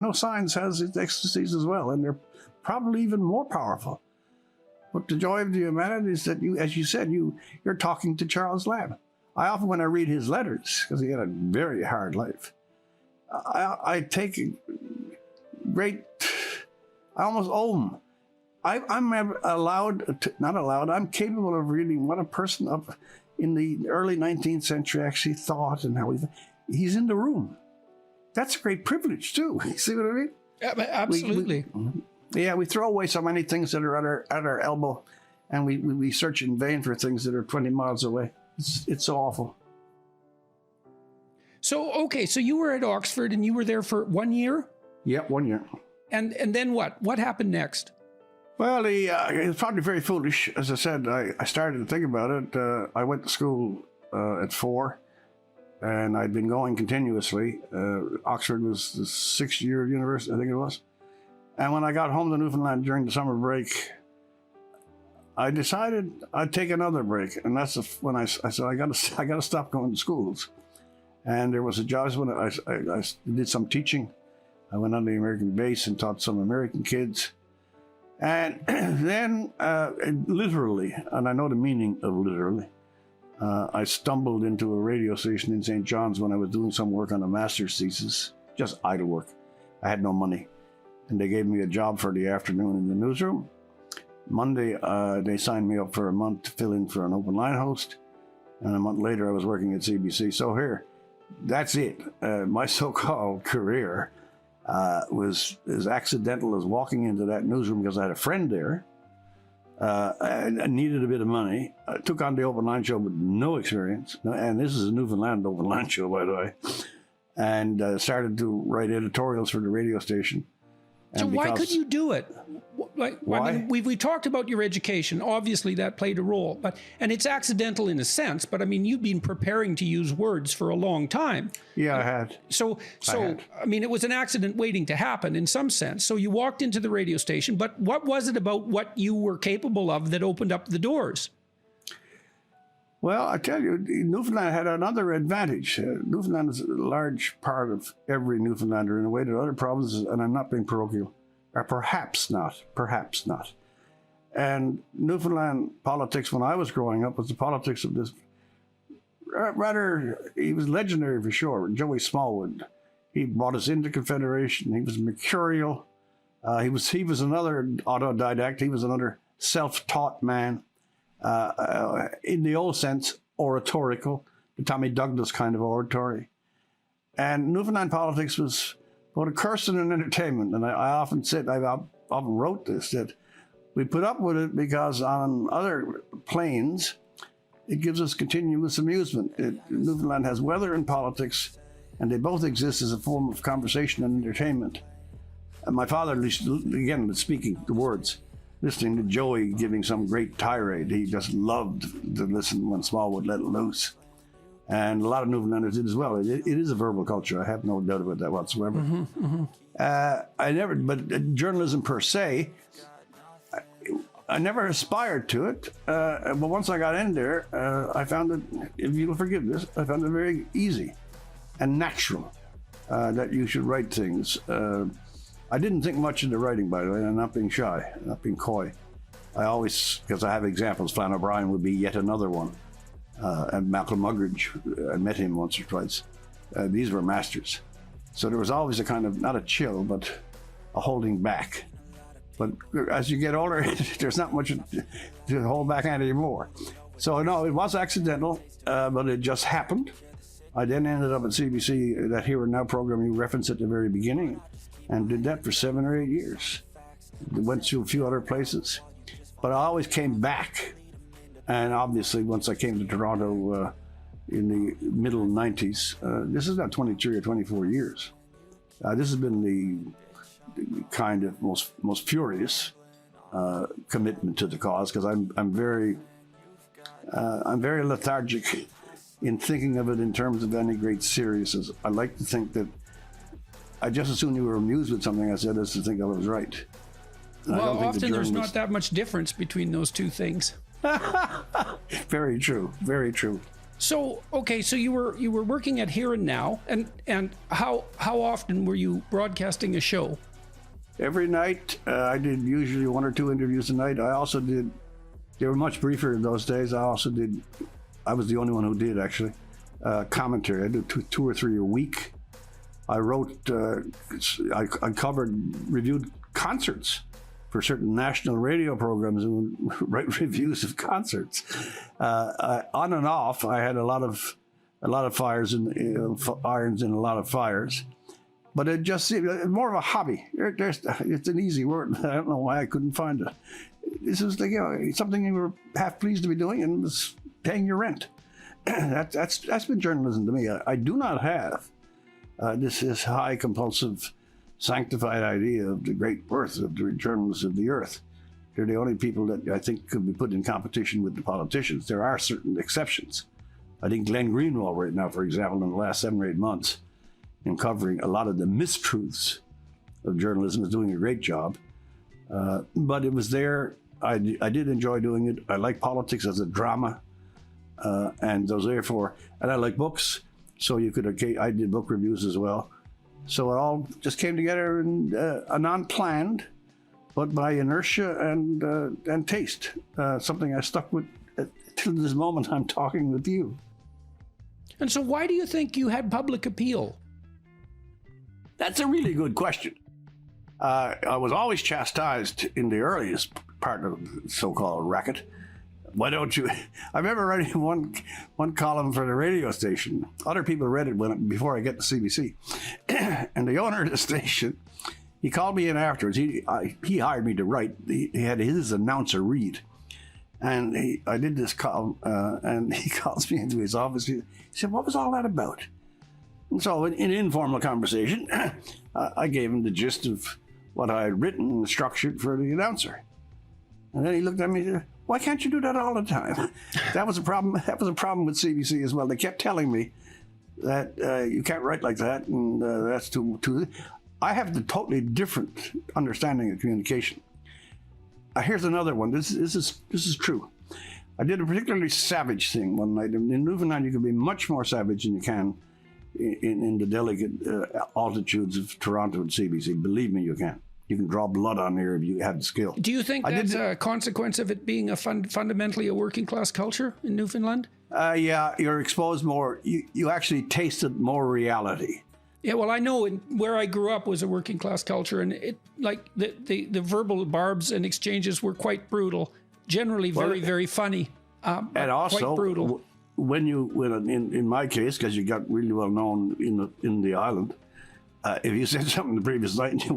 No, science has its ecstasies as well, and they're probably even more powerful. But the joy of the humanity is that you, as you said, you're talking to Charles Lamb. I often, when I read his letters, because he had a very hard life, I take great, I almost owe him. I'm I'm capable of reading what a person up in the early 19th century actually thought and how he's in the room. That's a great privilege too. You see what I mean? Absolutely. We throw away so many things that are at our elbow, and we search in vain for things that are 20 miles away. It's so awful. So, okay, so you were at Oxford and you were there for 1 year? Yeah, 1 year. And then what? What happened next? Well, it was probably very foolish. As I said, I started to think about it. I went to school at 4, and I'd been going continuously. Oxford was the 6th year of university, I think it was. And when I got home to Newfoundland during the summer break, I decided I'd take another break. And that's when I said, I got to stop going to schools. And there was a job when I did some teaching. I went on the American base and taught some American kids. And then, literally, and I know the meaning of literally, I stumbled into a radio station in St. John's when I was doing some work on a master's thesis, just idle work. I had no money. And they gave me a job for the afternoon in the newsroom. Monday, they signed me up for a month to fill in for an open line host. And a month later, I was working at CBC. So here, that's it. My so-called career was as accidental as walking into that newsroom because I had a friend there. I needed a bit of money. I took on the open line show with no experience. And this is a Newfoundland open line show, by the way. And started to write editorials for the radio station. So why could you do it? Why? I mean, we talked about your education. Obviously, that played a role, and it's accidental in a sense. But I mean, you've been preparing to use words for a long time. Yeah, I had. I mean, it was an accident waiting to happen in some sense. So you walked into the radio station, but what was it about what you were capable of that opened up the doors? Well, I tell you, Newfoundland had another advantage. Newfoundland is a large part of every Newfoundlander in a way that other provinces, and I'm not being parochial, are perhaps not. And Newfoundland politics, when I was growing up, was the politics of this rather, he was legendary for sure, Joey Smallwood. He brought us into Confederation. He was mercurial. He was another autodidact. He was another self-taught man. In the old sense, oratorical, the Tommy Douglas kind of oratory. And Newfoundland politics was both a curse and an entertainment. And I often said, I often wrote this, that we put up with it because on other planes, it gives us continuous amusement. Newfoundland has weather and politics, and they both exist as a form of conversation and entertainment. And my father, again, speaking the words, listening to Joey giving some great tirade. He just loved to listen when Smallwood let loose. And a lot of Newfoundlanders did as well. It is a verbal culture. I have no doubt about that whatsoever. But journalism per se, I never aspired to it. But once I got in there, I found it, if you'll forgive this, I found it very easy and natural that you should write things. I didn't think much into writing, by the way, and I'm not being shy, not being coy. I always, because I have examples, Flann O'Brien would be yet another one. And Malcolm Muggeridge, I met him once or twice. These were masters. So there was always a kind of, not a chill, but a holding back. But as you get older, there's not much to hold back on anymore. So no, it was accidental, but it just happened. I then ended up at CBC, that Here and Now program you referenced at the very beginning, and did that for 7 or 8 years. Went to a few other places, but I always came back. And obviously, once I came to Toronto in the middle 90s, this is not 23 or 24 years. This has been the kind of most furious commitment to the cause, because I'm very lethargic in thinking of it in terms of any great seriousness. I like to think that I just as soon you were amused with something I said as to think I was right. And well, often there's not that much difference between those two things. Very true, very true. So okay, so you were working at Here and Now, and how often were you broadcasting a show? Every night, I did usually 1 or 2 interviews a night. I also did, they were much briefer in those days. I was the only one who did actually, commentary. I did 2 or 3 a week. I wrote, I reviewed concerts for certain national radio programs and would write reviews of concerts. On and off, I had a lot of fires and irons in a lot of fires. But it just seemed more of a hobby. It's an easy word. I don't know why I couldn't find it. This was like, something you were half pleased to be doing and was paying your rent. That's been journalism to me. I do not have this high compulsive, sanctified idea of the great worth of the journalists of the earth. They're the only people that I think could be put in competition with the politicians. There are certain exceptions. I think Glenn Greenwald right now, for example, in the last 7 or 8 months, in covering a lot of the mistruths of journalism, is doing a great job. But it was there. I did enjoy doing it. I like politics as a drama, and those therefore, and I like books. So I did book reviews as well. So it all just came together in a non-planned, but by inertia and taste. Something I stuck with till this moment I'm talking with you. And so why do you think you had public appeal? That's a really good question. I was always chastised in the earliest part of the so-called racket. Why don't you? I remember writing one column for the radio station. Other people read it before I get to CBC. And the owner of the station, he called me in afterwards. He hired me to write. He had his announcer read. And I did this column, and he calls me into his office. He said, "What was all that about?" And so in an informal conversation, I gave him the gist of what I had written and structured for the announcer. And then he looked at me and said, "Why can't you do that all the time?" That was a problem. That was a problem with CBC as well. They kept telling me that you can't write like that, and that's too. I have the totally different understanding of communication. Here's another one. This is true. I did a particularly savage thing one night. In Newfoundland, you can be much more savage than you can in the delicate altitudes of Toronto and CBC. Believe me, you can. You can draw blood on here if you have the skill. Do you think that's a consequence of it being fundamentally a working class culture in Newfoundland? Yeah, you're exposed more. You actually tasted more reality. Yeah, well, I know where I grew up was a working class culture, and it like the verbal barbs and exchanges were quite brutal. Generally, very funny, and also quite brutal. When in my case, because you got really well known in the island, if you said something the previous night and you